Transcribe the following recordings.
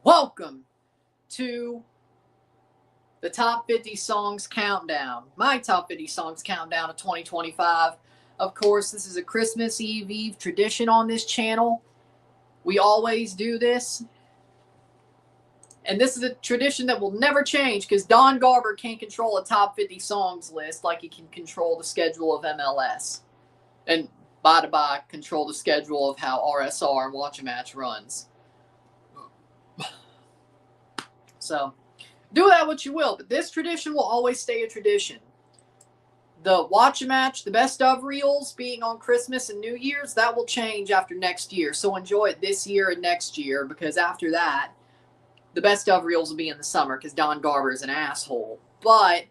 Welcome to the Top 50 Songs Countdown. My Top 50 Songs Countdown of 2025. Of course, this is a Christmas Eve tradition on this channel. We always do this. And this is a tradition that will never change because Don Garber can't control a Top 50 Songs list like he can control the schedule of MLS. And by control the schedule of how RSR and Watch a Match runs. So, do that what you will, but this tradition will always stay a tradition. The Watch a Match, the best of reels being on Christmas and New Year's, that will change after next year. So enjoy it this year and next year, because after that, the best of reels will be in the summer because Don Garber is an asshole. But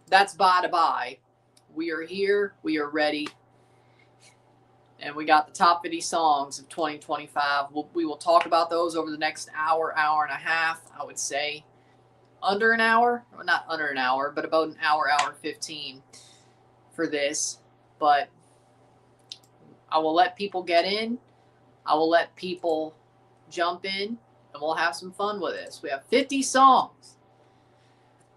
that's bye. We are here. We are ready. And we got the top 50 songs of 2025. We will talk about those over the next hour and a half. I would say under an hour. Well, not under an hour, but about an hour 15 for this. But I will let people get in. I will let people jump in. And we'll have some fun with this. We have 50 songs.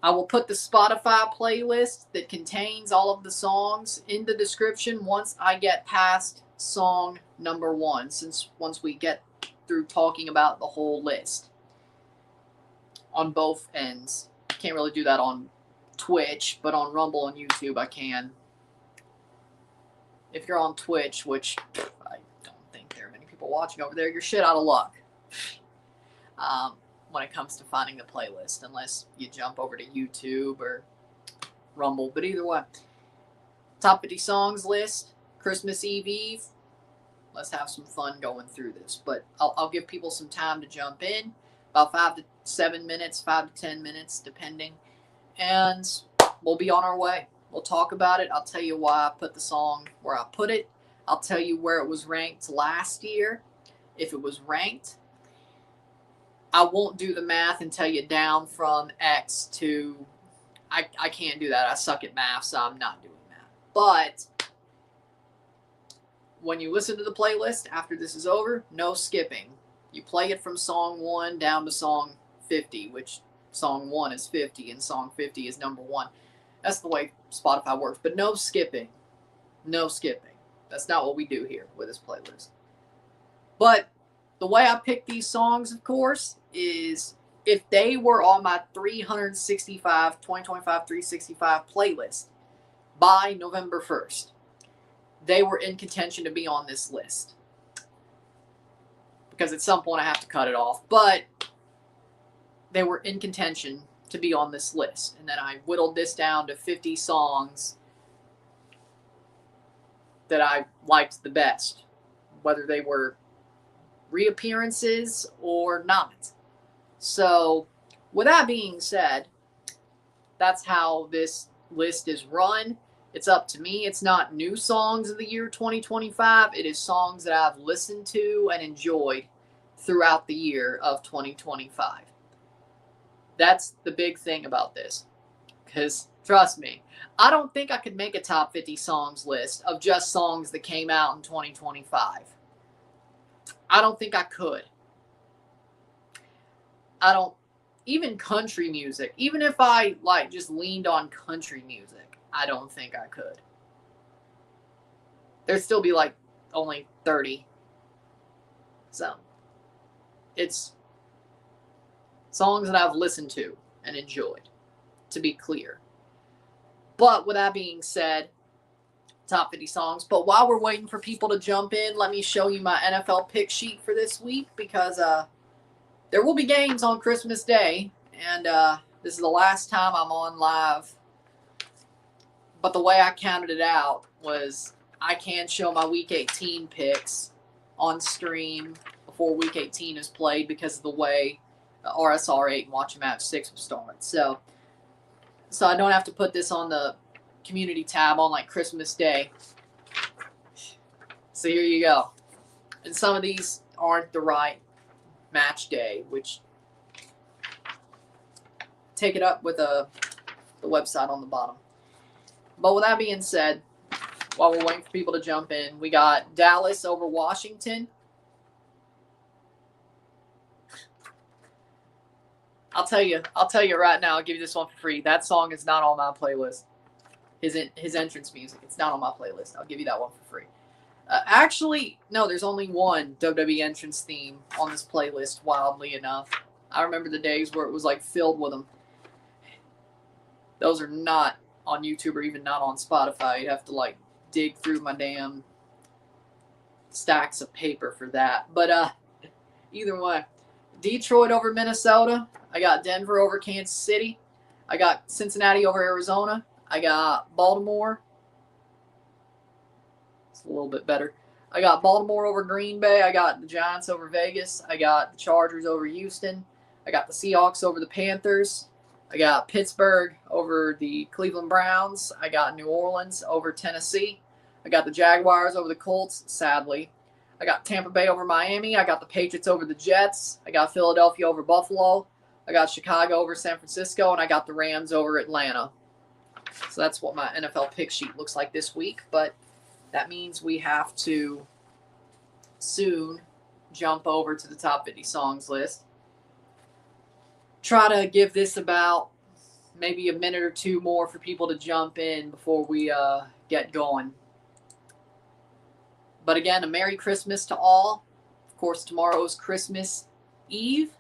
I will put the Spotify playlist that contains all of the songs in the description once I get past song number 1, once we get through talking about the whole list on both ends. Can't really do that on Twitch, but on Rumble and YouTube I can. If you're on Twitch, which I don't think there are many people watching over there, you're shit out of luck when it comes to finding the playlist, unless you jump over to YouTube or Rumble. But either way, top 50 songs list, Christmas Eve. Let's have some fun going through this. But I'll give people some time to jump in, about 5 to 7 minutes, 5 to 10 minutes, depending. And we'll be on our way. We'll talk about it. I'll tell you why I put the song where I put it. I'll tell you where it was ranked last year, if it was ranked. I won't do the math and tell you down from X to... I can't do that. I suck at math, so I'm not doing that. But when you listen to the playlist after this is over, no skipping. You play it from song 1 down to song 50, which song 1 is 50 and song 50 is number 1. That's the way Spotify works. But no skipping. No skipping. That's not what we do here with this playlist. But the way I pick these songs, of course, is if they were on my 2025 365 playlist by November 1st, they were in contention to be on this list. Because at some point I have to cut it off. But they were in contention to be on this list. And then I whittled this down to 50 songs that I liked the best, whether they were reappearances or not. So, with that being said, that's how this list is run. It's up to me. It's not new songs of the year 2025. It is songs that I've listened to and enjoyed throughout the year of 2025. That's the big thing about this. Because, trust me, I don't think I could make a top 50 songs list of just songs that came out in 2025. I don't think I could. Even country music, even if I just leaned on country music, I don't think I could. There'd still be only 30. So, it's songs that I've listened to and enjoyed, to be clear. But with that being said, top 50 songs. But while we're waiting for people to jump in, let me show you my NFL pick sheet for this week, because there will be games on Christmas Day, and this is the last time I'm on live. But the way I counted it out was I can show my Week 18 picks on stream before Week 18 is played because of the way RSR 8 and Watch a Match 6 will start. So I don't have to put this on the community tab on Christmas Day. So here you go. And some of these aren't the right match day, which take it up with the website on the bottom. But with that being said, while we're waiting for people to jump in, we got Dallas over Washington. I'll tell you right now. I'll give you this one for free. That song is not on my playlist. His entrance music. It's not on my playlist. I'll give you that one for free. Actually, no. There's only one WWE entrance theme on this playlist. Wildly enough, I remember the days where it was like filled with them. Those are not on YouTube or even not on Spotify. You'd have to like dig through my damn stacks of paper for that. But either way, Detroit over Minnesota. I got Denver over Kansas City. I got Cincinnati over Arizona. I got Baltimore. It's a little bit better. I got Baltimore over Green Bay. I got the Giants over Vegas. I got the Chargers over Houston. I got the Seahawks over the Panthers. I got Pittsburgh over the Cleveland Browns. I got New Orleans over Tennessee. I got the Jaguars over the Colts, sadly. I got Tampa Bay over Miami. I got the Patriots over the Jets. I got Philadelphia over Buffalo. I got Chicago over San Francisco. And I got the Rams over Atlanta. So that's what my NFL pick sheet looks like this week. But that means we have to soon jump over to the top 50 songs list. Try to give this about maybe a minute or two more for people to jump in before we get going. But again, a Merry Christmas to all. Of course, tomorrow is Christmas Eve,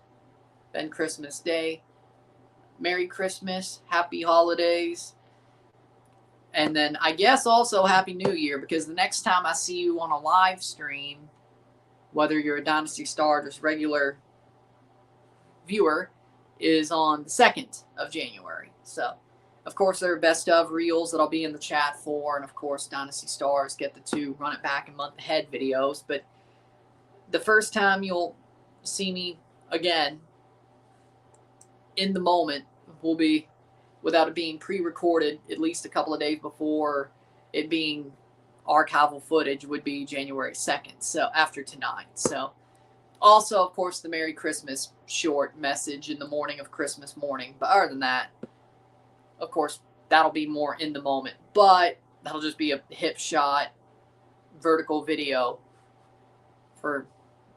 then Christmas Day. Merry Christmas, Happy Holidays, and then I guess also Happy New Year, because the next time I see you on a live stream, whether you're a Dynasty Star or just regular viewer, is on the 2nd of January. So, of course, there are best of reels that I'll be in the chat for, and of course, Dynasty Stars get the 2 run it back a month ahead videos. But the first time you'll see me again in the moment will be, without it being pre-recorded, at least a couple of days before it being archival footage, would be January 2nd. So after tonight. So also, of course, the Merry Christmas short message in the morning of Christmas morning. But other than that, of course, that'll be more in the moment. But that'll just be a hip shot, vertical video for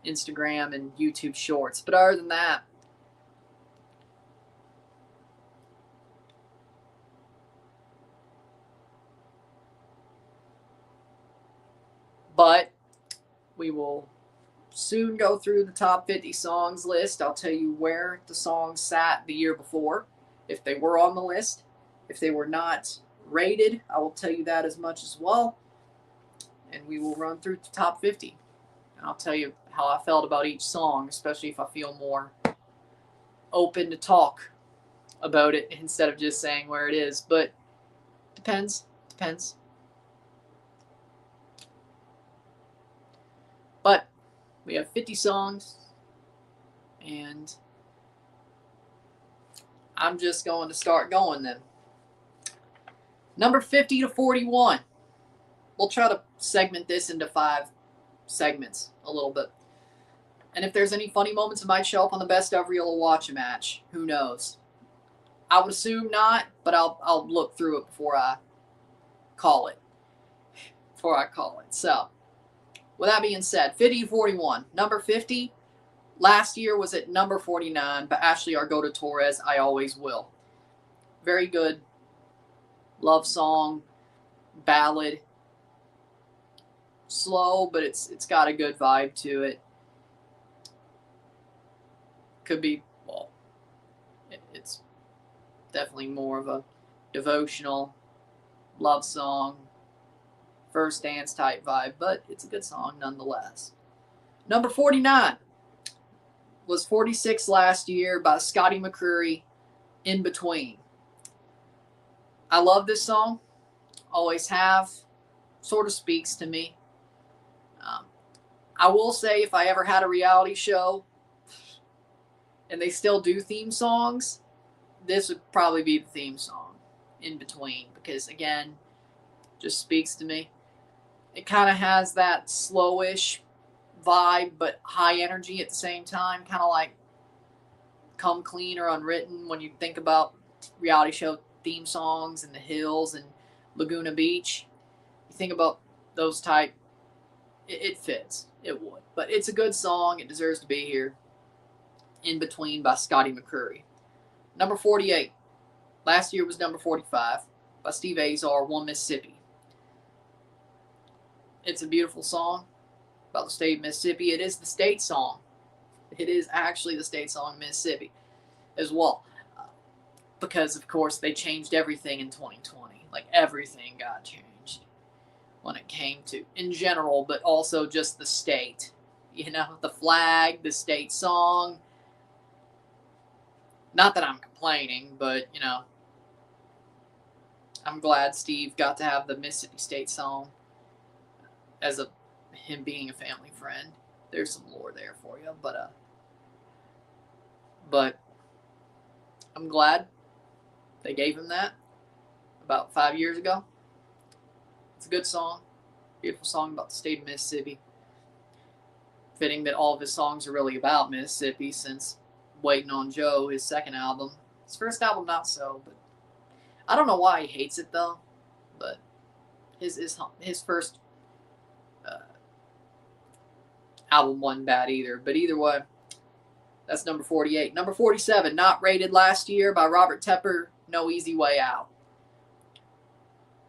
Instagram and YouTube Shorts. But other than that, we will soon go through the top 50 songs list. I'll tell you where the songs sat the year before, if they were on the list. If they were not rated, I will tell you that as much as well. And we will run through the top 50. And I'll tell you how I felt about each song, especially if I feel more open to talk about it instead of just saying where it is. But depends. But we have 50 songs, and I'm just going to start going then. Number 50 to 41. We'll try to segment this into 5 segments a little bit. And if there's any funny moments that might show up on the best of reel or watch a match, who knows? I would assume not, but I'll look through it before I call it. So, with that being said, 50 to 41. Number 50, last year was at number 49, but Ashley Argota Torres, I Always Will. Very good love song, ballad. Slow, but it's got a good vibe to it. Could be, well, it's definitely more of a devotional love song, first dance type vibe, but it's a good song nonetheless. Number 49 was 46 last year by Scotty McCreery, In Between. I love this song, always have, sort of speaks to me. I will say, if I ever had a reality show and they still do theme songs, this would probably be the theme song, In Between, because again, just speaks to me. It kind of has that slowish vibe, but high energy at the same time, kind of like Come Clean or Unwritten when you think about reality show theme songs and The Hills and Laguna Beach. You think about those type, it fits. It would. But it's a good song. It deserves to be here. In Between by Scotty McCreery. Number 48. Last year was number 45 by Steve Azar, One Mississippi. It's a beautiful song about the state of Mississippi. It is the state song. It is actually the state song of Mississippi as well. Because, of course, they changed everything in 2020. Like, everything got changed when it came to, in general, but also just the state. You know, the flag, the state song. Not that I'm complaining, but, you know, I'm glad Steve got to have the Mississippi State song as him being a family friend. There's some lore there for you, but I'm glad they gave him that about 5 years ago. It's a good song, beautiful song about the state of Mississippi. Fitting that all of his songs are really about Mississippi, since Waiting on Joe, his second album. His first album, not so, but I don't know why he hates it though. But his first album wasn't bad either. But either way, that's number 48. Number 47, not rated last year by Robert Tepper, No Easy Way Out.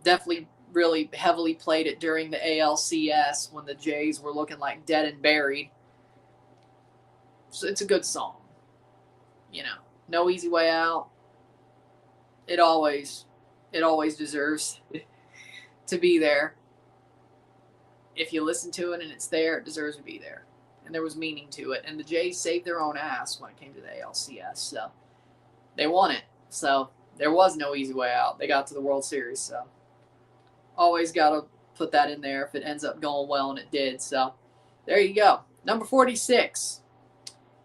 Definitely really heavily played it during the ALCS when the Jays were looking like dead and buried. So it's a good song. You know, No Easy Way Out. It always deserves to be there. If you listen to it and it's there, it deserves to be there. And there was meaning to it. And the Jays saved their own ass when it came to the ALCS. So they won it. So there was no easy way out. They got to the World Series. So always got to put that in there if it ends up going well, and it did. So there you go. Number 46.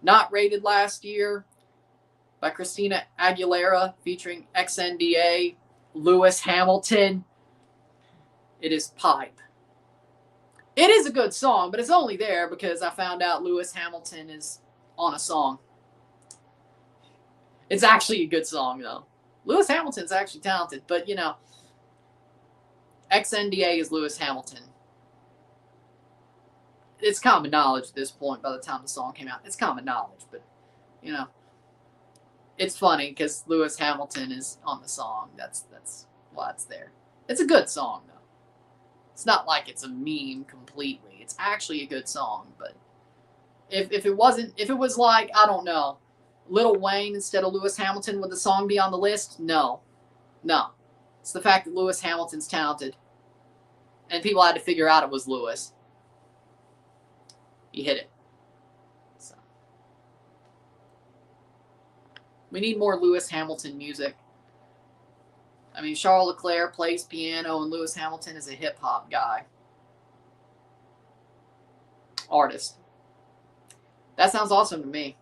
Not rated last year by Christina Aguilera featuring XNDA, Lewis Hamilton. It is Pipe. It is a good song, but it's only there because I found out Lewis Hamilton is on a song. It's actually a good song, though. Lewis Hamilton's actually talented, but, you know, XNDA is Lewis Hamilton. It's common knowledge at this point by the time the song came out. It's common knowledge, but, you know, it's funny because Lewis Hamilton is on the song. That's why it's there. It's a good song, though. It's not like it's a meme completely. It's actually a good song, but if it was like, I don't know, Lil Wayne instead of Lewis Hamilton, would the song be on the list? No. It's the fact that Lewis Hamilton's talented, and people had to figure out it was Lewis. He hit it. So we need more Lewis Hamilton music. I mean, Charles Leclerc plays piano, and Lewis Hamilton is a hip-hop guy. Artist. That sounds awesome to me.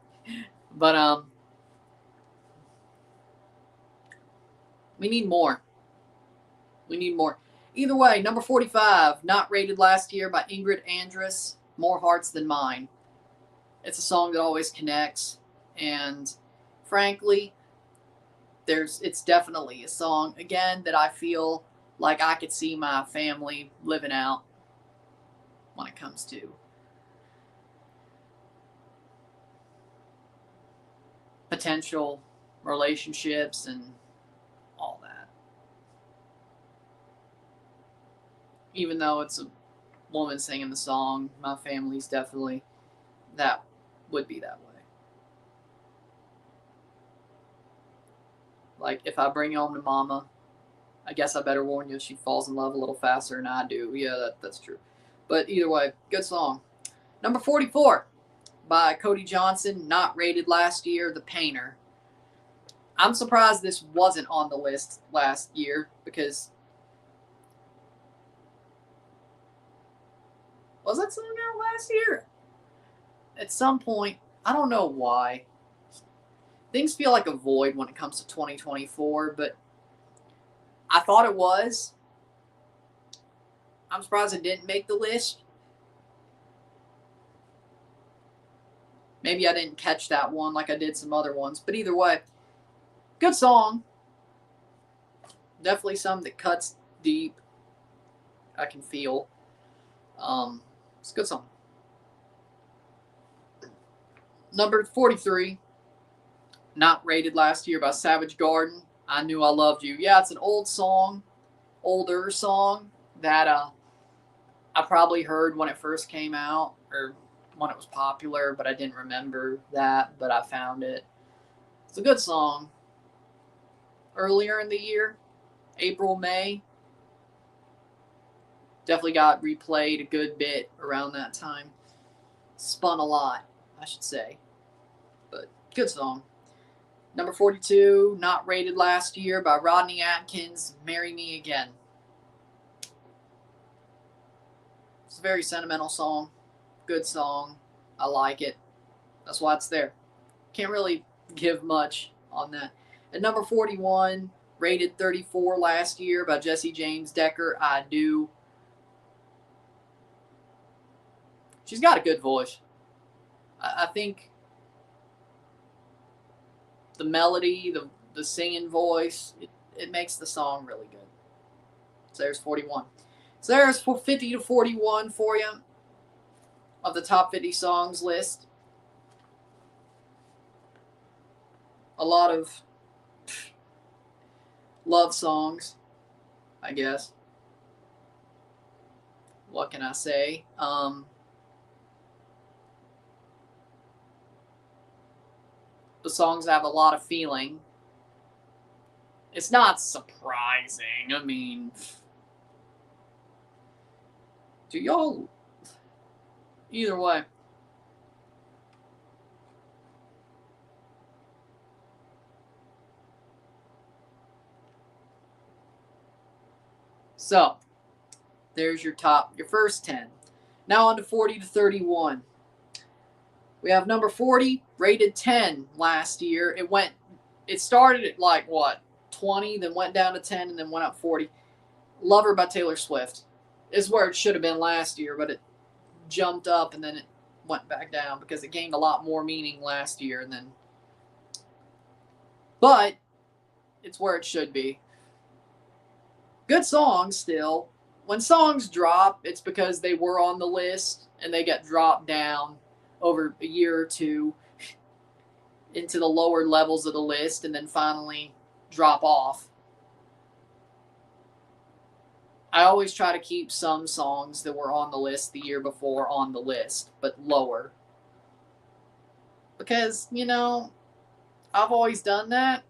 But, we need more. Either way, number 45, not rated last year by Ingrid Andress, More Hearts Than Mine. It's a song that always connects, and frankly, it's definitely a song, again, that I feel like I could see my family living out when it comes to potential relationships and all that. Even though it's a woman singing the song, my family's definitely, that would be that way. Like, if I bring you home to mama, I guess I better warn you if she falls in love a little faster than I do. Yeah, that's true. But either way, good song. Number 44 by Cody Johnson, not rated last year, The Painter. I'm surprised this wasn't on the list last year because... Was that song out last year? At some point, I don't know why. Things feel like a void when it comes to 2024, but I thought it was. I'm surprised it didn't make the list. Maybe I didn't catch that one like I did some other ones, but either way, good song. Definitely some that cuts deep. I can feel. It's a good song. Number 43. Not Rated last year by Savage Garden. I Knew I Loved You. Yeah, it's an old song, older song that I probably heard when it first came out or when it was popular, but I didn't remember that, but I found it. It's a good song. Earlier in the year, April, May, definitely got replayed a good bit around that time. Spun a lot, I should say. But good song. Number 42, Not Rated last year by Rodney Atkins, Marry Me Again. It's a very sentimental song. Good song. I like it. That's why it's there. Can't really give much on that. At number 41, rated 34 last year by Jesse James Decker, I Do. She's got a good voice. I think the melody, the singing voice, it makes the song really good. So there's 41. So there's 50 to 41 for you of the top 50 songs list. A lot of love songs, I guess. What can I say? The songs have a lot of feeling. It's not surprising. I mean, do y'all... Either way. So, there's your first 10. Now on to 40 to 31. We have number 40, rated 10 last year. It started at like, what, 20, then went down to 10, and then went up 40. Lover by Taylor Swift is where it should have been last year, but it jumped up and then it went back down because it gained a lot more meaning last year. But it's where it should be. Good song still. When songs drop, it's because they were on the list and they get dropped down over a year or two into the lower levels of the list and then finally drop off. I always try to keep some songs that were on the list the year before on the list, but lower. Because, I've always done that.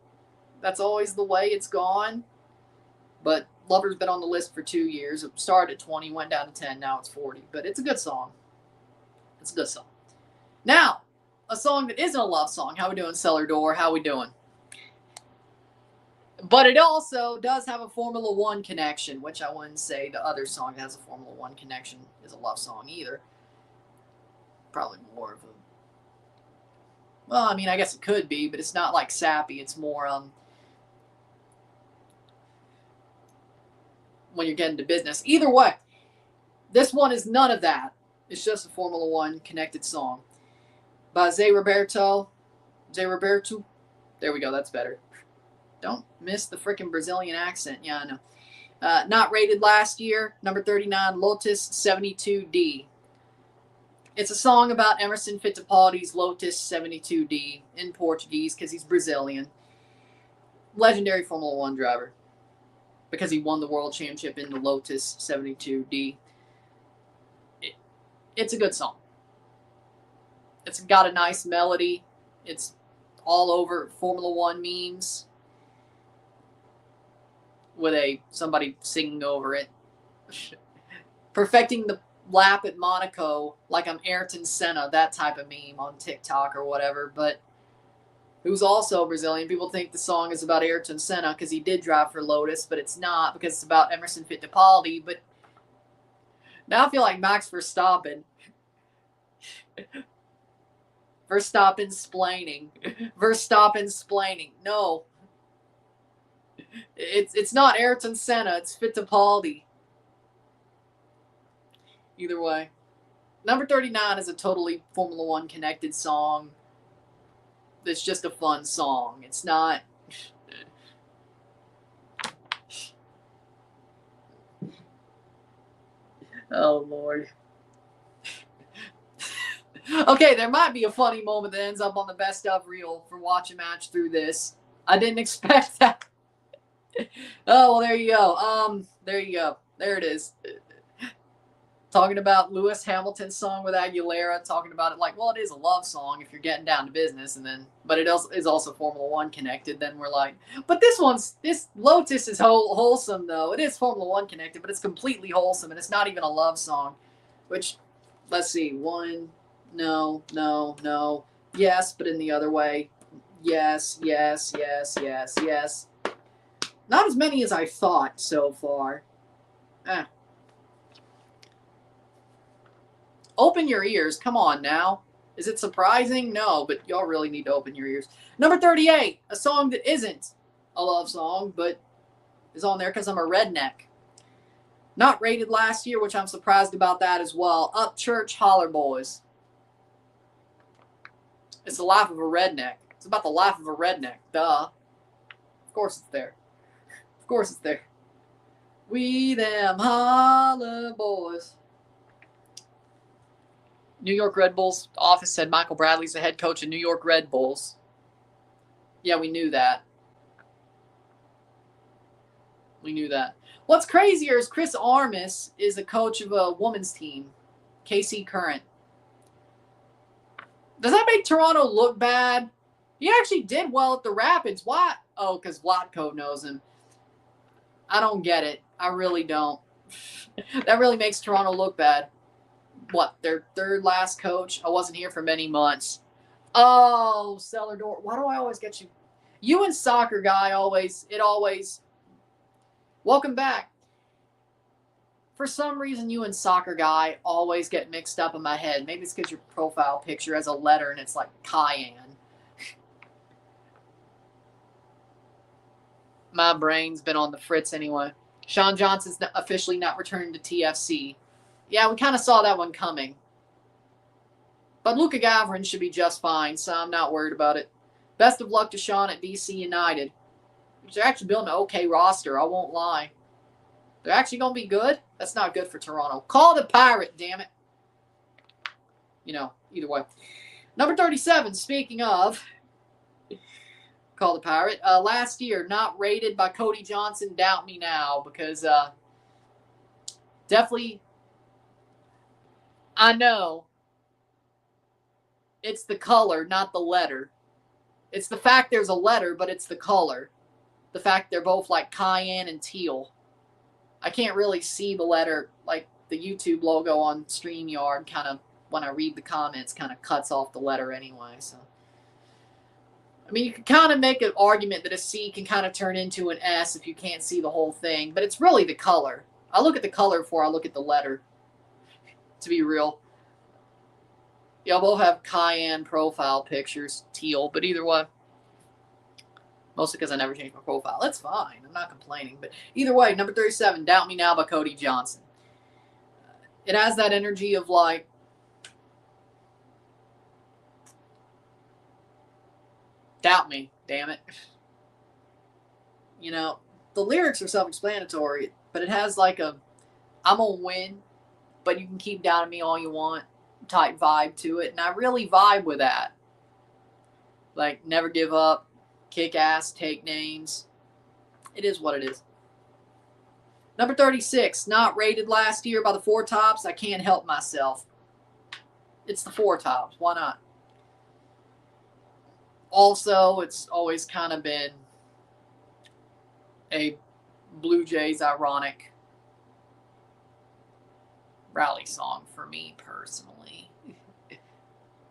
That's always the way it's gone. But Lover's been on the list for 2 years. It started at 20, went down to 10, now it's 40. But it's a good song. It's a good song. Now, a song that isn't a love song. How we doing, Cellar Door? How we doing? But it also does have a Formula One connection, which I wouldn't say the other song that has a Formula One connection is a love song either. Probably more of a... Well, I mean, I guess it could be, but it's not like sappy. It's more when you're getting to business. Either way, this one is none of that. It's just a Formula One connected song by Zé Roberto. Zé Roberto. There we go. That's better. Don't miss the freaking Brazilian accent. Yeah, I know. Not rated last year. Number 39, Lotus 72D. It's a song about Emerson Fittipaldi's Lotus 72D in Portuguese because he's Brazilian. Legendary Formula One driver because he won the world championship in the Lotus 72D. It's a good song. It's got a nice melody. It's all over Formula One memes with somebody singing over it. Perfecting the lap at Monaco like I'm Ayrton Senna, that type of meme on TikTok or whatever, but who's also Brazilian. People think the song is about Ayrton Senna because he did drive for Lotus, but it's not because it's about Emerson Fittipaldi. But now I feel like Max Verstappen. Verstappen-splaining. No. It's not Ayrton Senna, it's Fittipaldi. Either way. Number 39 is a totally Formula One connected song. It's just a fun song. It's not... Oh, Lord. Okay, there might be a funny moment that ends up on the best of reel for Watch a Match through this. I didn't expect that. Oh, well, there you go. There you go. There it is. Talking about Lewis Hamilton's song with Aguilera, talking about it like, well, it is a love song if you're getting down to business, and then, but it is also Formula One connected. Then we're like, but this Lotus is wholesome though. It is Formula One connected, but it's completely wholesome, and it's not even a love song. Which, let's see, one, no, no, no, yes, but in the other way, yes, yes, yes, yes, yes. Not as many as I thought so far. Open your ears. Come on now. Is it surprising? No, but y'all really need to open your ears. Number 38, a song that isn't a love song, but is on there because I'm a redneck. Not rated last year, which I'm surprised about that as well. Up Church Holler Boys. It's the life of a redneck. It's about the life of a redneck. Duh. Of course it's there. Of course it's there. We them holler boys. New York Red Bulls office said Michael Bradley's the head coach of New York Red Bulls. Yeah, we knew that. We knew that. What's crazier is Chris Armas is a coach of a women's team, KC Current. Does that make Toronto look bad? He actually did well at the Rapids. Why? Oh, because Vlatko knows him. I don't get it. I really don't. That really makes Toronto look bad. What, their third last coach? I wasn't here for many months. Oh, cellar door. Why do I always get you? You and soccer guy always. Welcome back. For some reason, you and soccer guy always get mixed up in my head. Maybe it's because your profile picture has a letter and it's like Cayenne. My brain's been on the fritz anyway. Sean Johnson's officially not returning to TFC. Yeah, we kind of saw that one coming. But Luka Gavrin should be just fine, so I'm not worried about it. Best of luck to Sean at DC United. They're actually building an okay roster, I won't lie. They're actually going to be good? That's not good for Toronto. Call the Pirate, damn it. You know, either way. Number 37, speaking of, call the Pirate. Last year, not rated by Cody Johnson. Doubt me now, because definitely, I know it's the color, not the letter. It's the fact there's a letter, but it's the color. The fact they're both like cayenne and teal. I can't really see the letter, like the YouTube logo on StreamYard kind of, when I read the comments, kind of cuts off the letter anyway. So, I mean, you can kind of make an argument that a C can kind of turn into an S if you can't see the whole thing, but it's really the color. I look at the color before I look at the letter, to be real. Y'all both have cayenne profile pictures, teal, but either way. Mostly because I never changed my profile. That's fine. I'm not complaining. But either way, number 37, Doubt Me Now by Cody Johnson. It has that energy of like, doubt me, damn it. You know, the lyrics are self-explanatory, but it has like a, I'm going to win, but you can keep doubting me all you want type vibe to it. And I really vibe with that. Like, never give up. Kick ass, take names. It is what it is. Number 36, not rated last year by the Four Tops. I can't help myself. It's the Four Tops. Why not? Also, it's always kind of been a Blue Jays ironic rally song for me personally.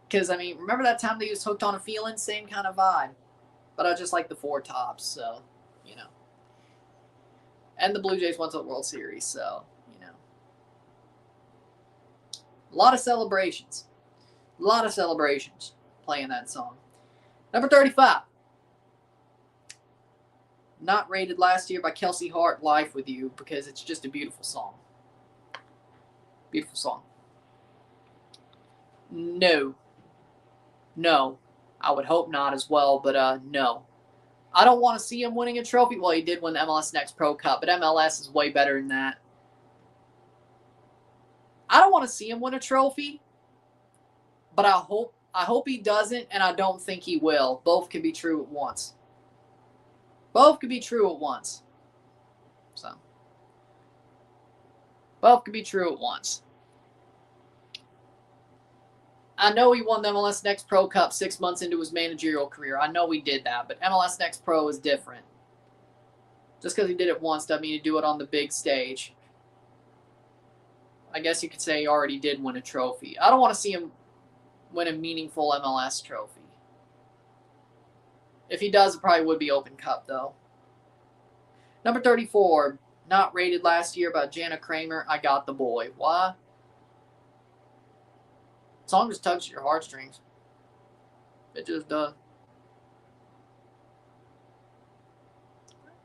Because, I mean, remember that time they used Hooked on a Feeling? Same kind of vibe. But I just like the Four Tops, so, you know. And the Blue Jays won the World Series, so, you know. A lot of celebrations. A lot of celebrations playing that song. Number 35. Not rated last year by Kelsey Hart, Life With You, because it's just a beautiful song. Beautiful song. No. I would hope not as well, but no. I don't want to see him winning a trophy. Well, he did win the MLS Next Pro Cup, but MLS is way better than that. I don't want to see him win a trophy, but I hope he doesn't, and I don't think he will. Both can be true at once. Both could be true at once. So, both could be true at once. I know he won the MLS Next Pro Cup 6 months into his managerial career. I know he did that, but MLS Next Pro is different. Just because he did it once doesn't mean to do it on the big stage. I guess you could say he already did win a trophy. I don't want to see him win a meaningful MLS trophy. If he does, it probably would be Open Cup, though. Number 34, not rated last year by Jana Kramer, I Got the Boy. Why? The song just tugs at your heartstrings. It just does.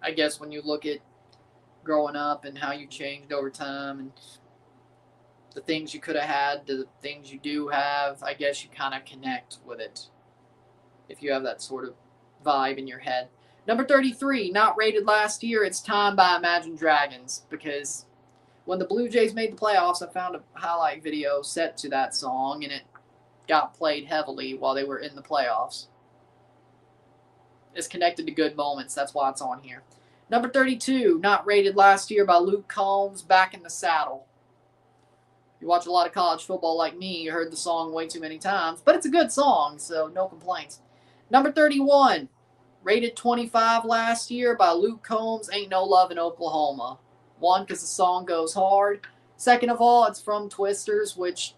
I guess when you look at growing up and how you changed over time and the things you could have had to the things you do have, I guess you kind of connect with it if you have that sort of vibe in your head. Number 33, not rated last year, It's Time by Imagine Dragons, because when the Blue Jays made the playoffs, I found a highlight video set to that song, and it got played heavily while they were in the playoffs. It's connected to good moments. That's why it's on here. Number 32, not rated last year by Luke Combs, Back in the Saddle. You watch a lot of college football like me, you heard the song way too many times, but it's a good song, so no complaints. Number 31, rated 25 last year by Luke Combs, Ain't No Love in Oklahoma. One, because the song goes hard. Second of all, it's from Twisters, which,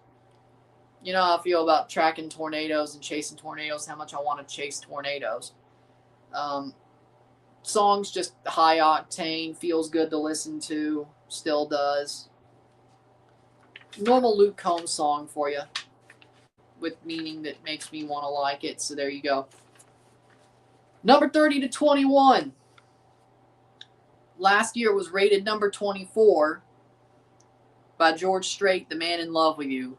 you know how I feel about tracking tornadoes and chasing tornadoes, how much I want to chase tornadoes. Song's just high octane, feels good to listen to, still does. Normal Luke Combs song for you, with meaning that makes me want to like it, so there you go. Number 30 to 21. Last year was rated number 24 by George Strait, The Man in Love with You.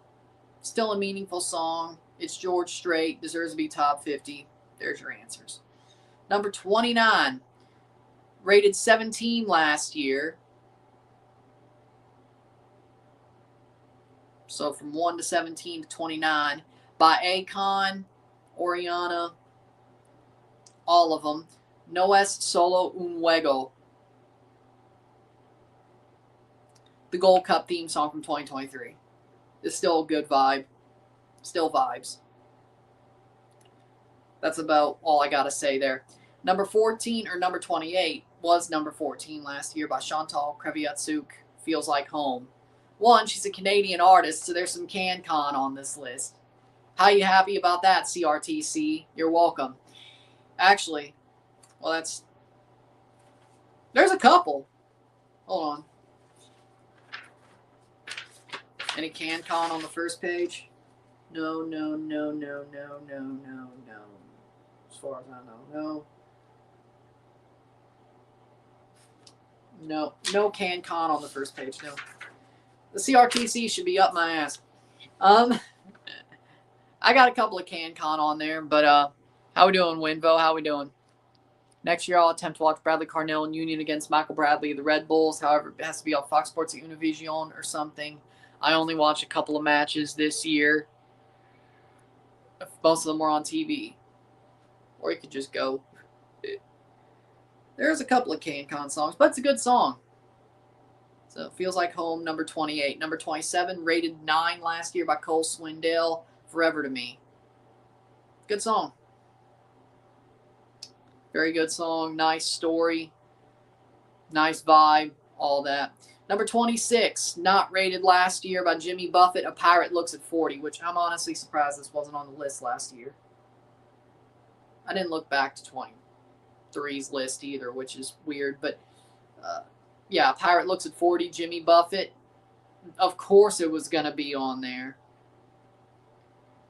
Still a meaningful song. It's George Strait, deserves to be top 50. There's your answers. Number 29, rated 17 last year. So from 1 to 17 to 29 by Akon, Oriana, all of them. No es solo un juego. The Gold Cup theme song from 2023. It's still a good vibe. Still vibes. That's about all I got to say there. Number 14 or number 28 was number 14 last year by Chantal Kreviatsuk, Feels Like Home. One, she's a Canadian artist, so there's some CanCon on this list. How you happy about that, CRTC? You're welcome. Actually, well, there's a couple. Hold on. Any CanCon on the first page? No. As far as I know, no. No CanCon on the first page, no. The CRTC should be up my ass. I got a couple of CanCon on there, but how we doing, Winvo? How we doing? Next year, I'll attempt to watch Bradley Carnell and Union against Michael Bradley of the Red Bulls. However, it has to be on Fox Sports Univision or something. I only watched a couple of matches this year. Most of them were on TV. Or you could just go. There's a couple of CanCon songs, but it's a good song. So it Feels Like Home, number 28. Number 27, rated 9 last year by Cole Swindell, Forever to Me. Good song. Very good song. Nice story. Nice vibe. All that. Number 26, not rated last year by Jimmy Buffett, A Pirate Looks at 40, which I'm honestly surprised this wasn't on the list last year. I didn't look back to 23's list either, which is weird. But, yeah, A Pirate Looks at 40, Jimmy Buffett. Of course it was going to be on there.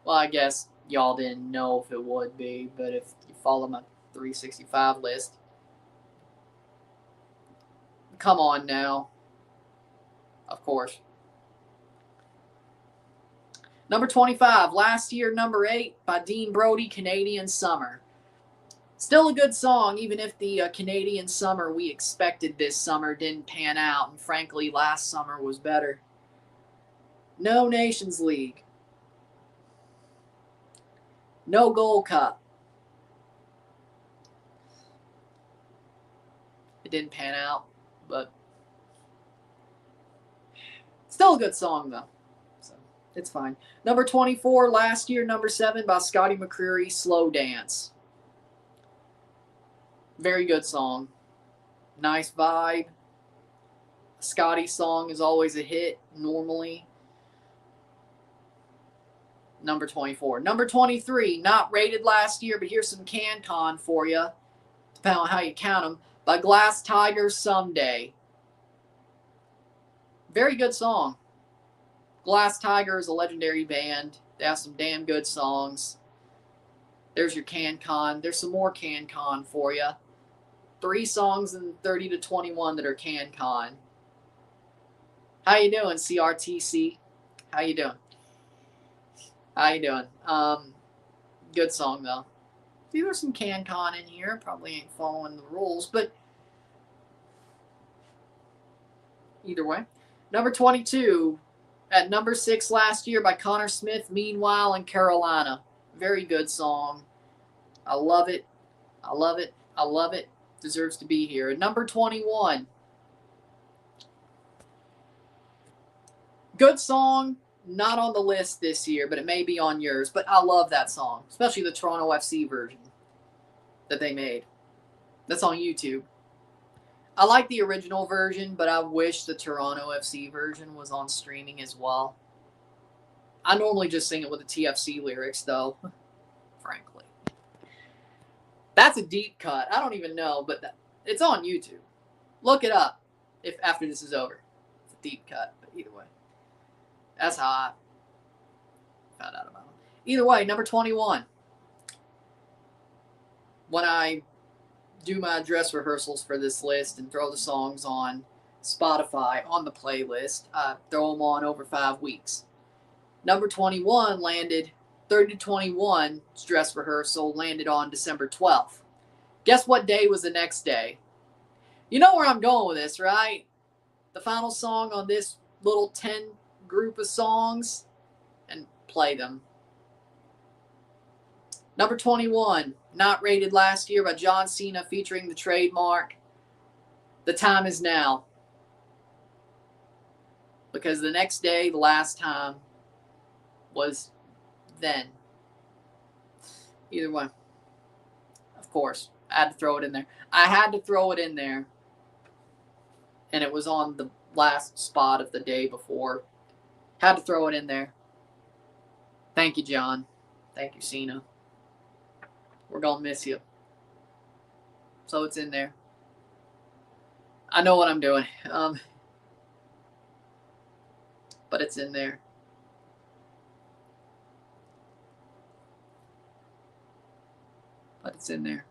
Well, I guess y'all didn't know if it would be, but if you follow my 365 list. Come on now. Of course. Number 25, last year, number 8 by Dean Brody, Canadian Summer. Still a good song, even if the Canadian Summer we expected this summer didn't pan out, and frankly, last summer was better. No Nations League. No Gold Cup. It didn't pan out, but still a good song, though. So it's fine. Number 24, last year, number 7 by Scotty McCreery, Slow Dance. Very good song. Nice vibe. Scotty song is always a hit, normally. Number 24. Number 23, not rated last year, but here's some CanCon for you, depending on how you count them, by Glass Tiger, Someday. Very good song. Glass Tiger is a legendary band. They have some damn good songs. There's your CanCon. There's some more CanCon for you. 3 songs in 30 to 21 that are CanCon. How you doing, CRTC? How you doing? How you doing? Good song, though. There's some CanCon in here. Probably ain't following the rules, but either way. Number 22, at number 6 last year by Connor Smith, Meanwhile in Carolina. Very good song. I love it. I love it. I love it. Deserves to be here. At number 21, good song. Not on the list this year, but it may be on yours. But I love that song, especially the Toronto FC version that they made. That's on YouTube. I like the original version, but I wish the Toronto FC version was on streaming as well. I normally just sing it with the TFC lyrics, though, frankly. That's a deep cut. I don't even know, but it's on YouTube. Look it up if after this is over. It's a deep cut, but either way. That's how I found out about it. Either way, number 21. When I do my dress rehearsals for this list and throw the songs on Spotify on the playlist, I throw them on over 5 weeks. Number 21 landed 30 to 21 dress rehearsal landed on December 12th. Guess what day was the next day? You know where I'm going with this, right? The final song on this little 10 group of songs, and play them. Number 21, not rated last year by John Cena featuring the trademark, The Time Is Now. Because the next day, the last time, was then. Either way. Of course, I had to throw it in there. I had to throw it in there. And it was on the last spot of the day before. Had to throw it in there. Thank you, John. Thank you, Cena. We're going to miss you. So it's in there. I know what I'm doing. But it's in there. But it's in there.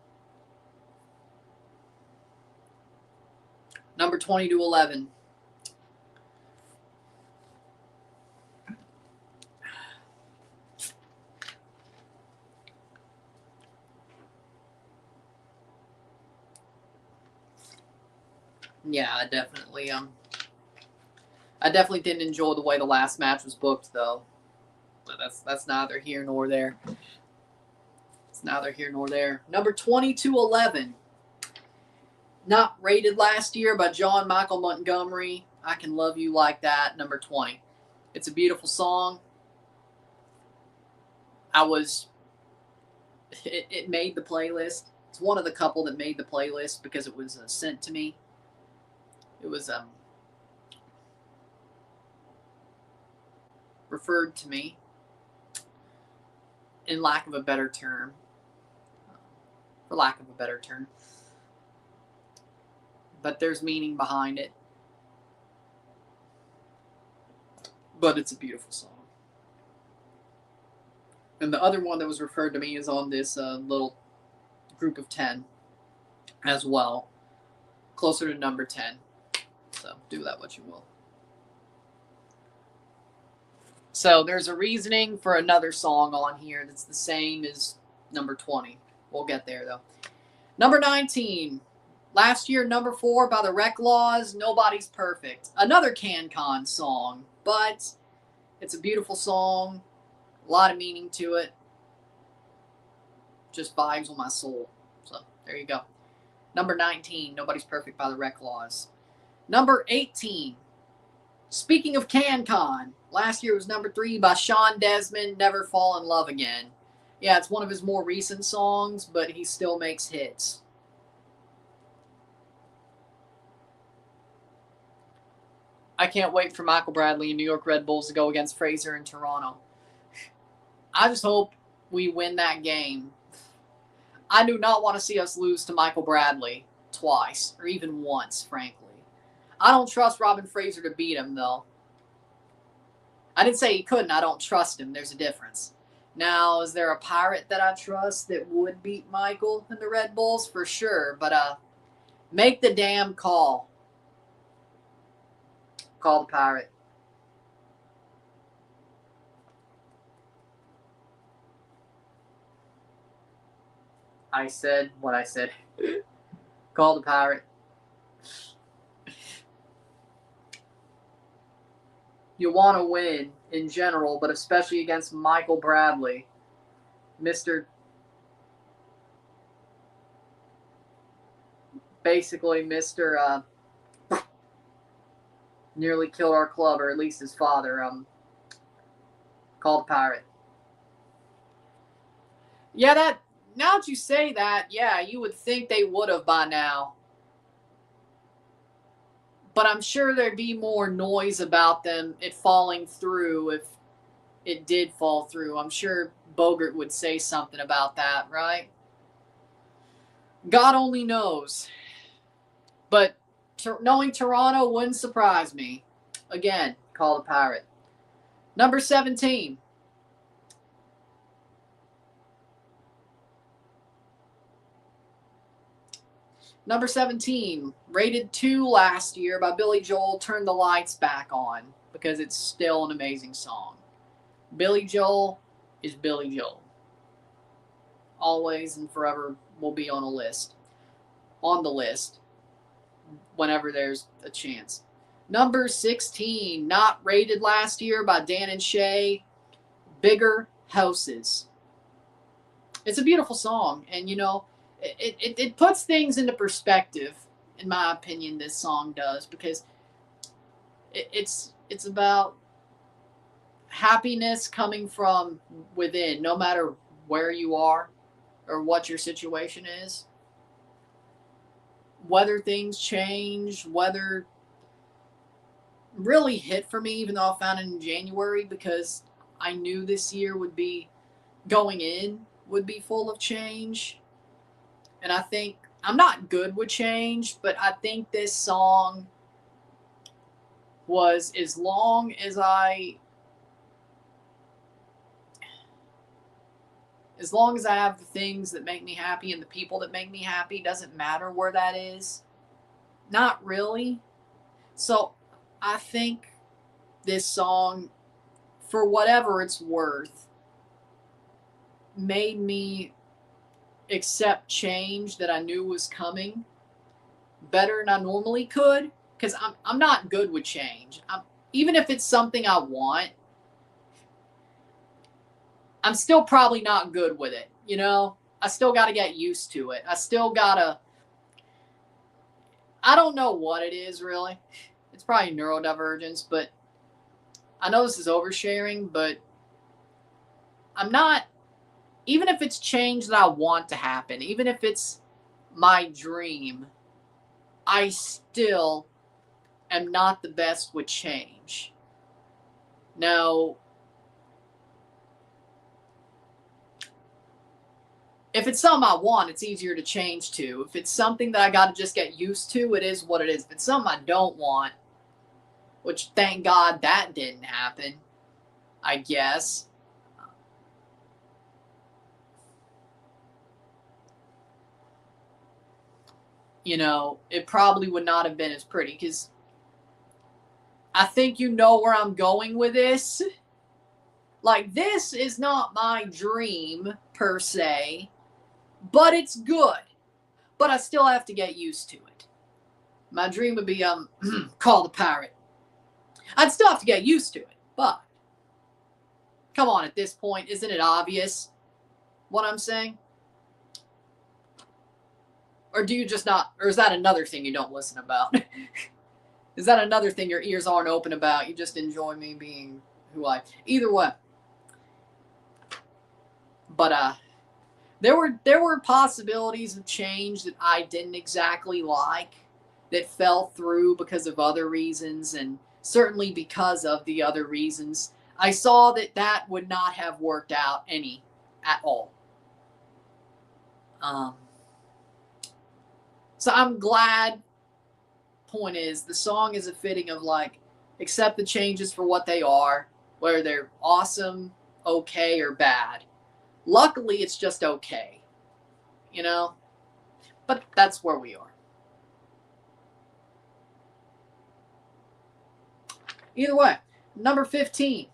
Number 20 to 11. Yeah, I definitely didn't enjoy the way the last match was booked, though. But that's neither here nor there. It's neither here nor there. Number 20 to 11. Not rated last year by John Michael Montgomery. I Can Love You Like That, number 20. It's a beautiful song. It made the playlist. It's one of the couple that made the playlist because it was sent to me. It was referred to me, in lack of a better term. For lack of a better term. But there's meaning behind it. But it's a beautiful song. And the other one that was referred to me is on this little group of 10 as well. Closer to number 10. So do that what you will. So there's a reasoning for another song on here that's the same as number 20. We'll get there, though. Number 19. Last year, number 4 by the Wreck Laws, Nobody's Perfect. Another CanCon song, but it's a beautiful song. A lot of meaning to it. just vibes on my soul. So there you go. Number 19, Nobody's Perfect by the Red Claws. Number 18, speaking of CanCon, last year was number 3 by Sean Desmond, Never Fall in Love Again. Yeah, it's one of his more recent songs, but he still makes hits. I can't wait for Michael Bradley and New York Red Bulls to go against Fraser in Toronto. I just hope we win that game. I do not want to see us lose to Michael Bradley twice, or even once, frankly. I don't trust Robin Fraser to beat him, though. I didn't say he couldn't. I don't trust him. There's a difference. Now, is there a Pirate that I trust that would beat Michael and the Red Bulls? For sure. But make the damn call. Call the Pirate. I said what I said. Call the Pirate. You want to win in general, but especially against Michael Bradley. Basically Mr. Nearly killed our club, or at least his father. Call the Pirate. Yeah, now that you say that, yeah, you would think they would have by now. But I'm sure there'd be more noise about it falling through if it did fall through. I'm sure Bogert would say something about that, right? God only knows. But knowing Toronto wouldn't surprise me. Again, call the Pirate. Number 17. Number 17, rated 2 last year by Billy Joel, Turn the Lights Back On, because it's still an amazing song. Billy Joel is Billy Joel. Always and forever will be on the list, whenever there's a chance. Number 16, not rated last year by Dan and Shay, Bigger Houses. It's a beautiful song, and you know, It puts things into perspective, in my opinion, this song does, because it's about happiness coming from within, no matter where you are or what your situation is. Whether things change, whether really hit for me, even though I found it in January, because I knew this year would be full of change. And I think, I'm not good with change, but I think this song was, as long as I have the things that make me happy and the people that make me happy, doesn't matter where that is. Not really. So I think this song, for whatever it's worth, made me accept change that I knew was coming better than I normally could, because I'm not good with change. Even if it's something I want, I'm still probably not good with it. You know, I still got to get used to it. I don't know what it is really. It's probably neurodivergence, but I know this is oversharing, but I'm not. Even if it's change that I want to happen, even if it's my dream, I still am not the best with change. Now, if it's something I want, it's easier to change to. If it's something that I got to just get used to, it is what it is. If it's something I don't want, which thank God that didn't happen, I guess. You know, it probably would not have been as pretty, because I think you know where I'm going with this. Like, this is not my dream, per se, but it's good. But I still have to get used to it. My dream would be, Call the Pirate. I'd still have to get used to it, but come on, at this point, isn't it obvious what I'm saying? Or do you just not, or is that another thing you don't listen about? Is that another thing your ears aren't open about? You just enjoy me being who either way. But there were possibilities of change that I didn't exactly like that fell through because of other reasons, and certainly because of the other reasons. I saw that would not have worked out any at all. So I'm glad. Point is, the song is a fitting of like, accept the changes for what they are, whether they're awesome, okay, or bad. Luckily, it's just okay, you know? But that's where we are. Either way, number 15.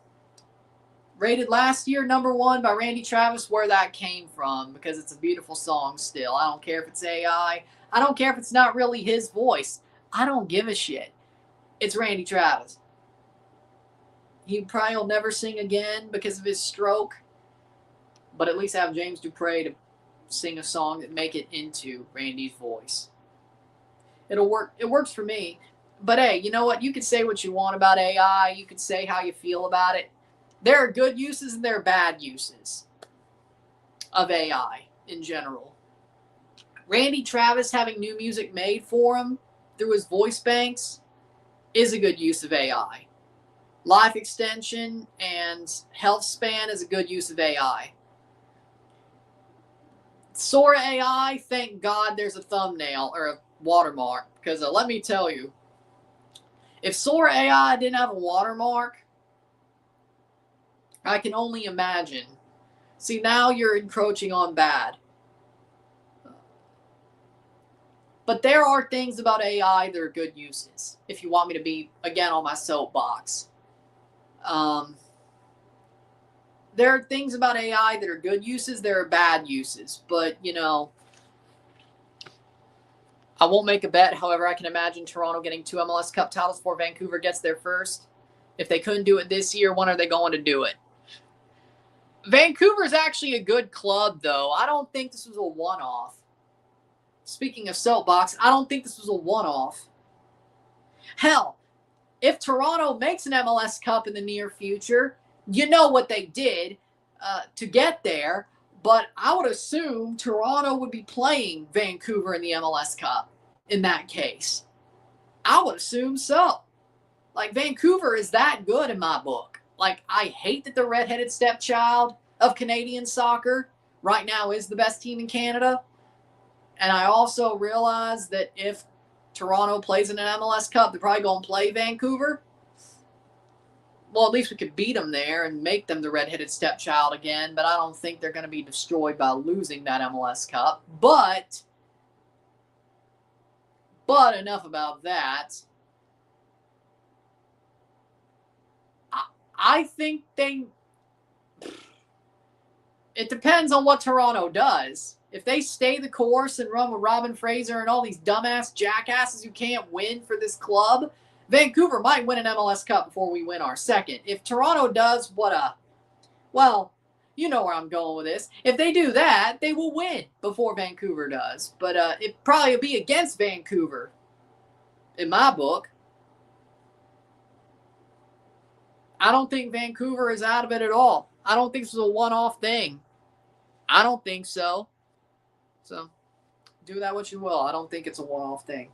Rated last year number 1 by Randy Travis, where that came from, because it's a beautiful song still. I don't care if it's AI. I don't care if it's not really his voice. I don't give a shit. It's Randy Travis. He probably will never sing again because of his stroke, but at least have James Dupree to sing a song that make it into Randy's voice. It'll work. It works for me. But hey, you know what? You can say what you want about AI. You can say how you feel about it. There are good uses and there are bad uses of AI in general. Randy Travis having new music made for him through his voice banks is a good use of AI. Life extension and health span is a good use of AI. Sora AI, thank God there's a thumbnail or a watermark, because let me tell you, if Sora AI didn't have a watermark, I can only imagine. See, now you're encroaching on bad. But there are things about AI that are good uses, if you want me to be, again, on my soapbox. There are things about AI that are good uses, there are bad uses. But, you know, I won't make a bet. However, I can imagine Toronto getting 2 MLS Cup titles before Vancouver gets there first. If they couldn't do it this year, when are they going to do it? Vancouver's actually a good club, though. I don't think this was a one-off. Speaking of soapbox, I don't think this was a one-off. Hell, if Toronto makes an MLS Cup in the near future, you know what they did to get there. But I would assume Toronto would be playing Vancouver in the MLS Cup in that case. I would assume so. Like, Vancouver is that good in my book. Like, I hate that the redheaded stepchild of Canadian soccer right now is the best team in Canada. And I also realize that if Toronto plays in an MLS Cup, they're probably going to play Vancouver. Well, at least we could beat them there and make them the redheaded stepchild again. But I don't think they're going to be destroyed by losing that MLS Cup. But enough about that. I think it depends on what Toronto does. If they stay the course and run with Robin Fraser and all these dumbass jackasses who can't win for this club, Vancouver might win an MLS Cup before we win our second. If Toronto does well, you know where I'm going with this. If they do that, they will win before Vancouver does. But it probably will be against Vancouver, in my book. I don't think Vancouver is out of it at all. I don't think this was a one-off thing. I don't think so. So, do that what you will. I don't think it's a one-off thing.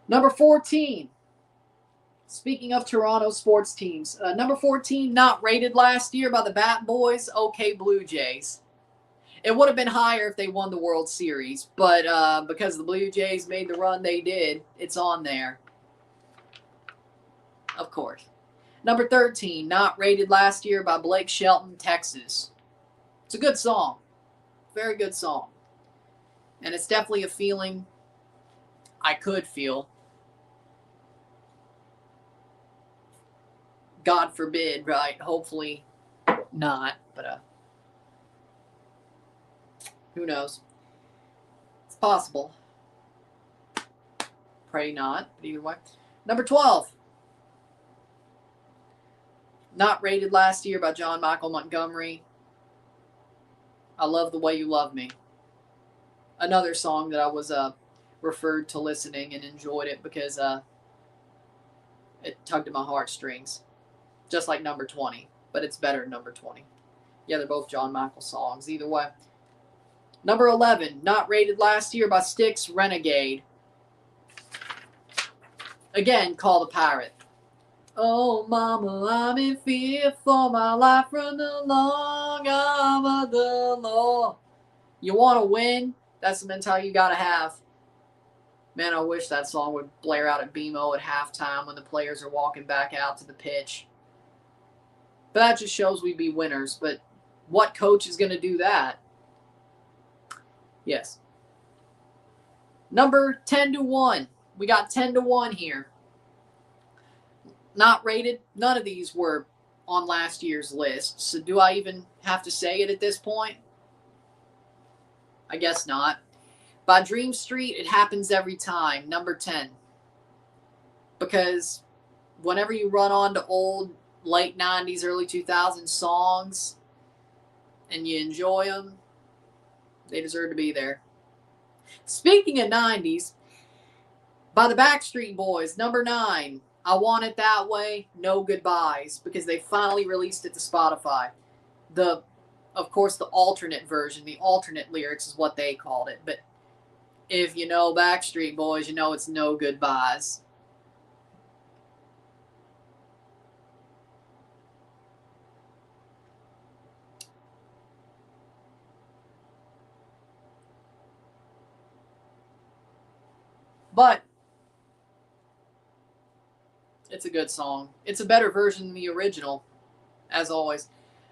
Number 14. Speaking of Toronto sports teams, number 14, not rated last year by the Bat Boys, OK Blue Jays. It would have been higher if they won the World Series, but because the Blue Jays made the run they did, it's on there. Of course. Number 13, not rated last year by Blake Shelton, Texas. It's a good song. Very good song. And it's definitely a feeling I could feel. God forbid, right? Hopefully not, but who knows? It's possible. Pray not, but either way. Number 12. Not rated last year by John Michael Montgomery. I Love the Way You Love Me. Another song that I was referred to listening and enjoyed it because it tugged at my heartstrings, just like number 20, but it's better than number 20. Yeah, they're both John Michael songs. Either way. Number 11, not rated last year by Styx, Renegade. Again, Call the Pirate. Oh, mama, I'm in fear for my life from the long arm of the law. You want to win? That's the mentality you got to have. Man, I wish that song would blare out at BMO at halftime when the players are walking back out to the pitch. But that just shows we'd be winners. But what coach is going to do that? Yes. Number 10-1. We got 10-1 here. Not rated. None of these were on last year's list. So do I even have to say it at this point? I guess not. By Dream Street, It Happens Every Time. Number 10. Because whenever you run on to old late 90s, early 2000s songs and you enjoy them, they deserve to be there. Speaking of 90s, by the Backstreet Boys, number 9, I Want It That Way, No Goodbyes, because they finally released it to Spotify. Of course, the alternate version, the alternate lyrics is what they called it. But if you know Backstreet Boys, you know it's No Goodbyes. But it's a good song. It's a better version than the original, as always.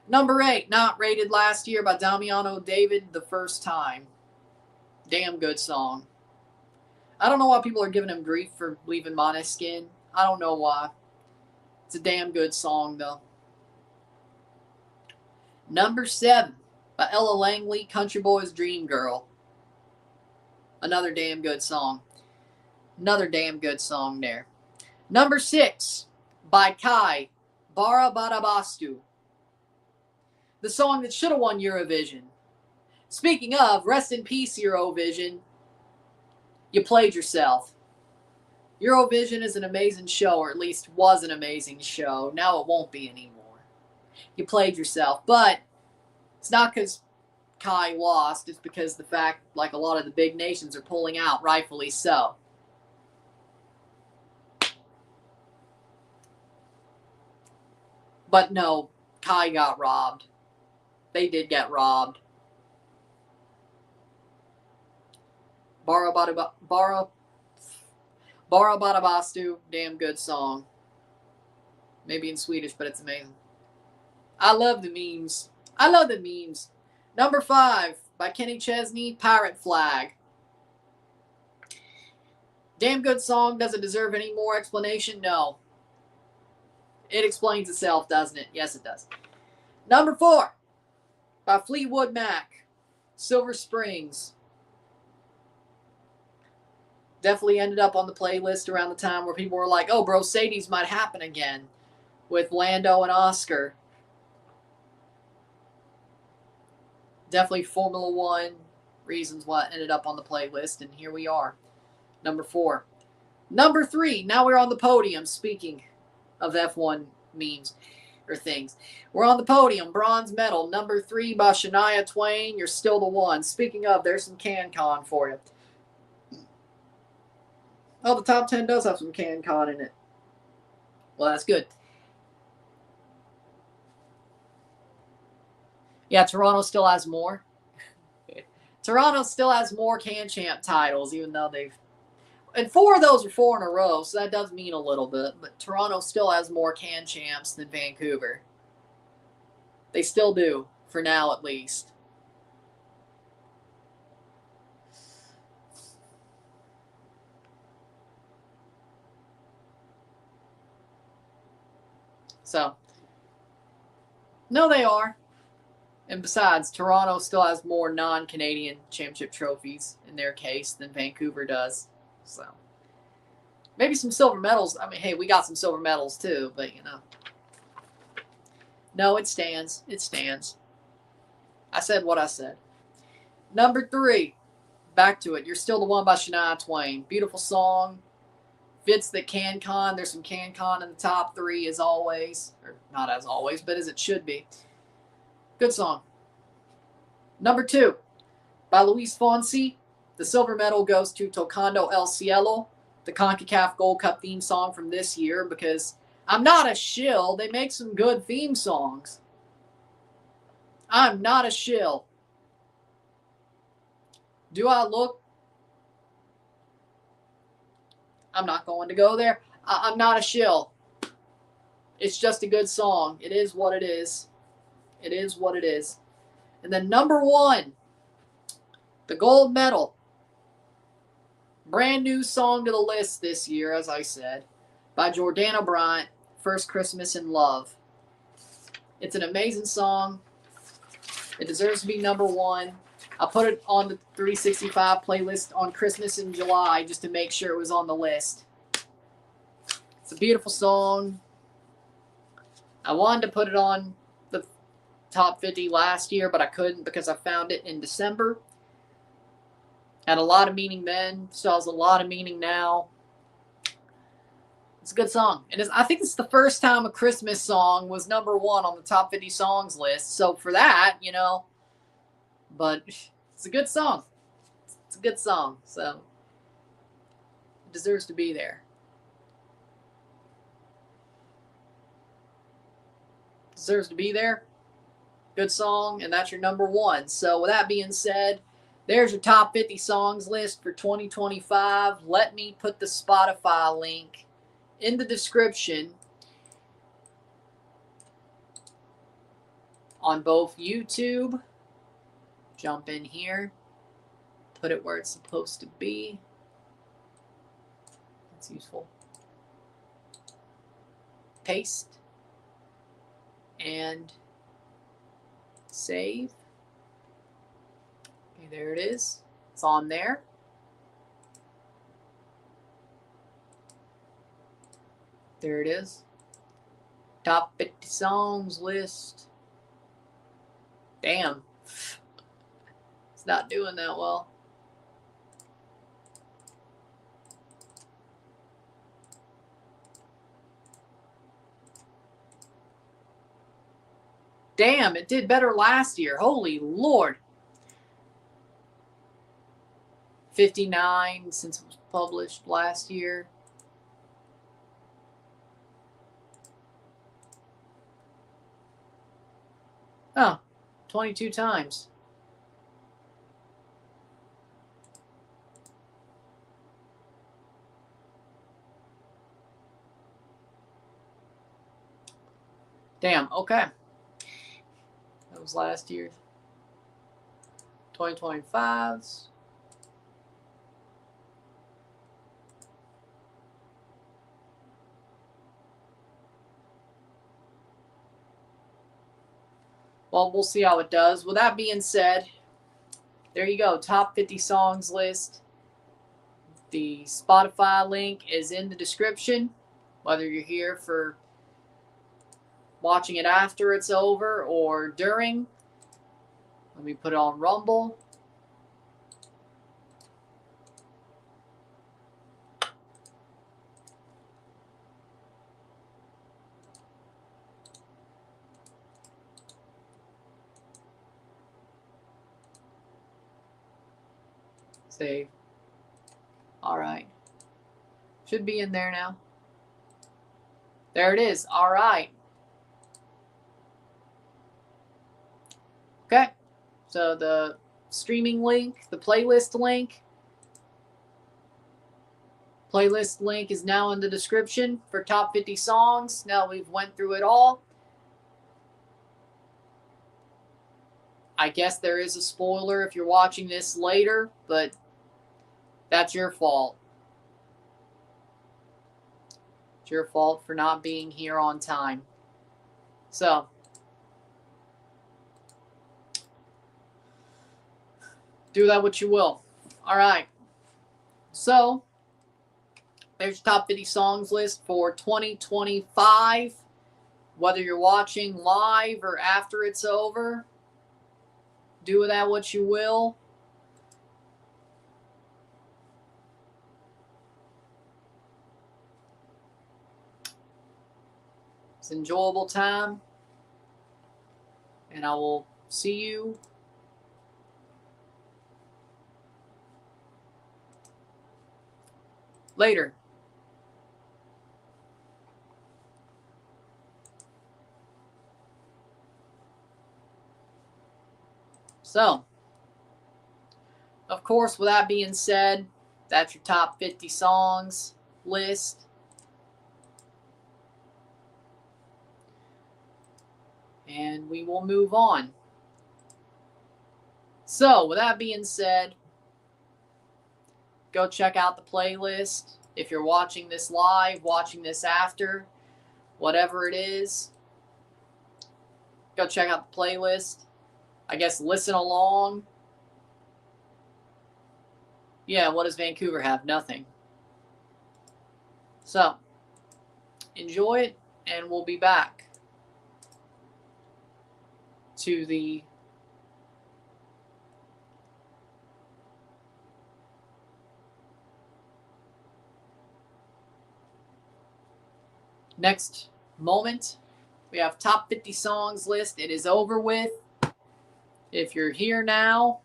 Number 8, not rated last year by Damiano David, The First Time. Damn good song. I don't know why people are giving him grief for leaving Måneskin. I don't know why. It's a damn good song, though. Number 7, by Ella Langley, Country Boy's Dream Girl. Another damn good song. Another damn good song there. Number 6, by Kai, Bara Barabastu. The song that should have won Eurovision. Speaking of, rest in peace, Eurovision. You played yourself. Eurovision is an amazing show, or at least was an amazing show. Now it won't be anymore. You played yourself. But it's not because Kai lost. It's because the fact, like a lot of the big nations are pulling out, rightfully so. But no, Kai got robbed. They did get robbed. Bara Barabastu, damn good song. Maybe in Swedish, but it's amazing. I love the memes. I love the memes. Number 5, by Kenny Chesney, Pirate Flag. Damn good song. Does it deserve any more explanation? No. It explains itself, doesn't it? Yes, it does. Number 4, by Fleetwood Mac, Silver Springs. Definitely ended up on the playlist around the time where people were like, oh, bro, Sadie's might happen again with Lando and Oscar. Definitely Formula One reasons why it ended up on the playlist, and here we are. Number 4. Number 3, now we're on the podium, speaking of F1 memes or things. We're on the podium, bronze medal, number 3 by Shania Twain, You're Still the One. Speaking of, there's some CanCon for you. Oh, the top 10 does have some CanCon in it. Well, that's good. Yeah, Toronto still has more. Toronto still has more Can-Champ titles, even though they've... And 4 of those are 4 in a row, so that does mean a little bit. But Toronto still has more Can-Champs than Vancouver. They still do, for now at least. So, no, they are. And besides, Toronto still has more non-Canadian championship trophies in their case than Vancouver does. So, maybe some silver medals. I mean, hey, we got some silver medals too, but you know. No, it stands. It stands. I said what I said. Number 3, back to it. You're Still the One by Shania Twain. Beautiful song. Fits the CanCon. There's some CanCon in the top 3 as always. Or not as always, but as it should be. Good song. Number 2 by Luis Fonsi. The silver medal goes to Tocando El Cielo, the CONCACAF Gold Cup theme song from this year, because I'm not a shill. They make some good theme songs. I'm not a shill. Do I look? I'm not going to go there. I'm not a shill. It's just a good song. It is what it is. It is what it is. And then number 1, the gold medal. Brand new song to the list this year, as I said, by Jordana Bryant, First Christmas in Love. It's an amazing song. It deserves to be number 1. I put it on the 365 playlist on Christmas in July just to make sure it was on the list. It's a beautiful song. I wanted to put it on the top 50 last year, but I couldn't because I found it in December. Had a lot of meaning then, still has a lot of meaning now. It's a good song. And I think it's the first time a Christmas song was number 1 on the top 50 songs list. So for that, but it's a good song. It's a good song. So it deserves to be there. Deserves to be there. Good song, and that's your number 1. So with that being said, there's your top 50 songs list for 2025. Let me put the Spotify link in the description on both YouTube. Jump in here. Put it where it's supposed to be. That's useful. Paste. And save. Okay, there it is. It's on there. There it is. Top 50 songs list. Damn. It's not doing that well. Damn, it did better last year. Holy Lord. 59 since it was published last year. Oh, 22 times. Damn, okay. That was last year. 2025's. Well, we'll see how it does. With that being said, there you go. Top 50 songs list. The Spotify link is in the description. Whether you're here for watching it after it's over or during. Let me put it on Rumble. Save. All right. Should be in there now. There it is. All right. Okay. So the streaming link, the playlist link is now in the description for top 50 songs. Now we've went through it all. I guess there is a spoiler if you're watching this later, but that's your fault. It's your fault for not being here on time. So, do that what you will. All right. So, there's your top 50 songs list for 2025. Whether you're watching live or after it's over, do with that what you will. It's an enjoyable time. And I will see you later. So, of course, with that being said, that's your top 50 songs list. And we will move on. So, with that being said, go check out the playlist. If you're watching this live, watching this after, whatever it is, go check out the playlist. I guess listen along. Yeah, what does Vancouver have? Nothing. So, enjoy it, and we'll be back to the next moment. We have top 50 songs list. It is over with. If you're here now,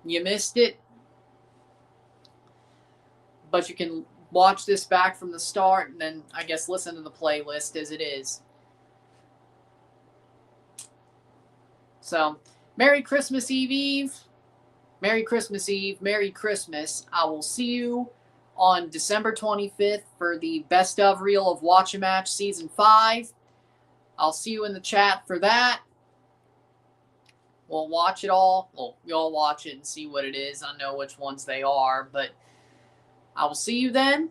you missed it. But you can watch this back from the start and then, I guess, listen to the playlist as it is. So, Merry Christmas Eve. Merry Christmas Eve. Merry Christmas. I will see you on December 25th for the Best of Reel of Watch a Match Season 5. I'll see you in the chat for that. We'll watch it all. Well, you'll watch it and see what it is. I know which ones they are, but I will see you then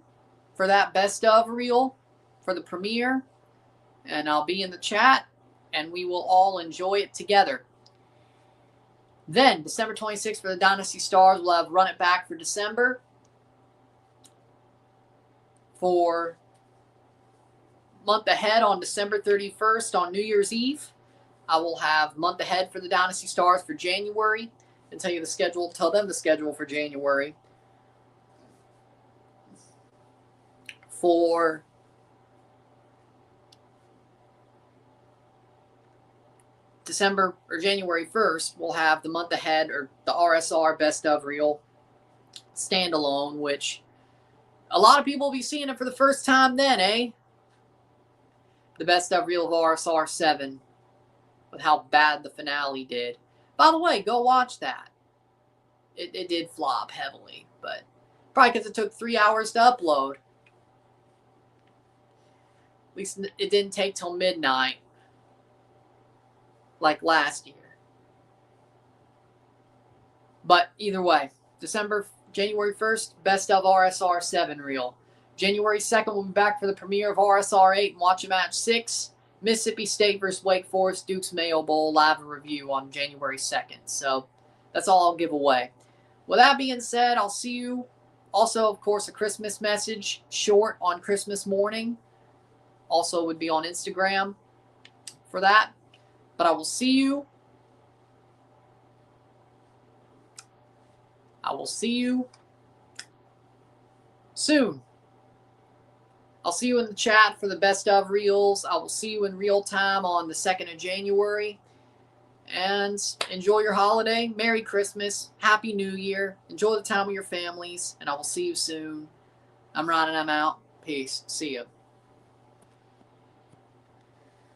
for that Best of Reel for the premiere. And I'll be in the chat, and we will all enjoy it together. Then, December 26th for the Dynasty Stars, we'll have Run It Back for December. For month ahead on December 31st on New Year's Eve, I will have month ahead for the Dynasty Stars for January and tell them the schedule for January. For December or January 1st, we'll have the month ahead or the RSR Best of Reel standalone, which a lot of people will be seeing it for the first time then, eh? The Best of Reel of RSR 7 with how bad the finale did. By the way, go watch that. It did flop heavily, but probably because it took 3 hours to upload. At least it didn't take till midnight like last year. But either way, January 1st, Best of RSR 7 reel. January 2nd, we'll be back for the premiere of RSR 8 and Watch a Match 6. Mississippi State versus Wake Forest, Duke's Mayo Bowl, live review on January 2nd. So that's all I'll give away. With that being said, I'll see you. Also, of course, a Christmas message short on Christmas morning. Also would be on Instagram for that. But I will see you. I will see you soon. I'll see you in the chat for the Best of Reels. I will see you in real time on the 2nd of January. And enjoy your holiday. Merry Christmas. Happy New Year. Enjoy the time with your families. And I will see you soon. I'm Ron and I'm out. Peace. See you.